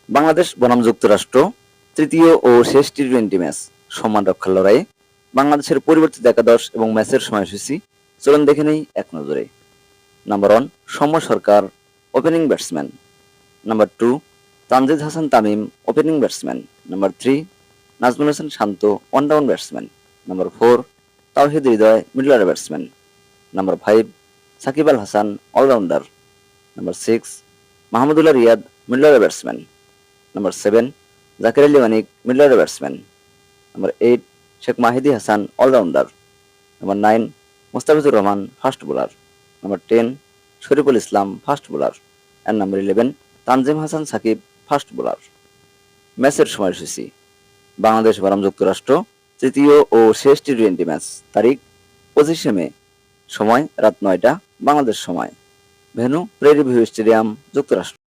বাংলাদেশ বনাম যুক্তরাষ্ট্র তৃতীয় ও শেষ টি-20 ম্যাচ সম্মান রক্ষার লড়াইয়ে বাংলাদেশের পরিবর্তিত একাদশ এবং ম্যাচের সময়সূচি চলুন দেখে নেই এক নজরে। Number 1 Soumya Sarkar opening batsman. Number 2 Tanzid Hasan Tamim opening batsman. Number 3 Najmul Hossain Shanto one down batsman. Number 4 Towhid Hridoy middle order batsman. Number 5 Shakib Al Hasan all rounder. Number 6 Mahmudullah Riyad middle order batsman. Number 7 Jaker Ali Manik middle order batsman. Number 8 Sheikh Mahedi Hasan all rounder. Number 9 Mustafizur Rahman fast bowler. Number 10 Shoriful Islam fast bowler. And number 11 Tanzim Hasan Sakib fast bowler. ম্যাচের সময়সূচি বাংলাদেশ বনাম যুক্তরাষ্ট্র তৃতীয় ও শেষ টি-20 match তারিখ 25শে মে, সময় রাত 9টা বাংলাদেশ সময়, ভেন্যু প্রেরি ভিউ স্টেডিয়াম, যুক্তরাষ্ট্র।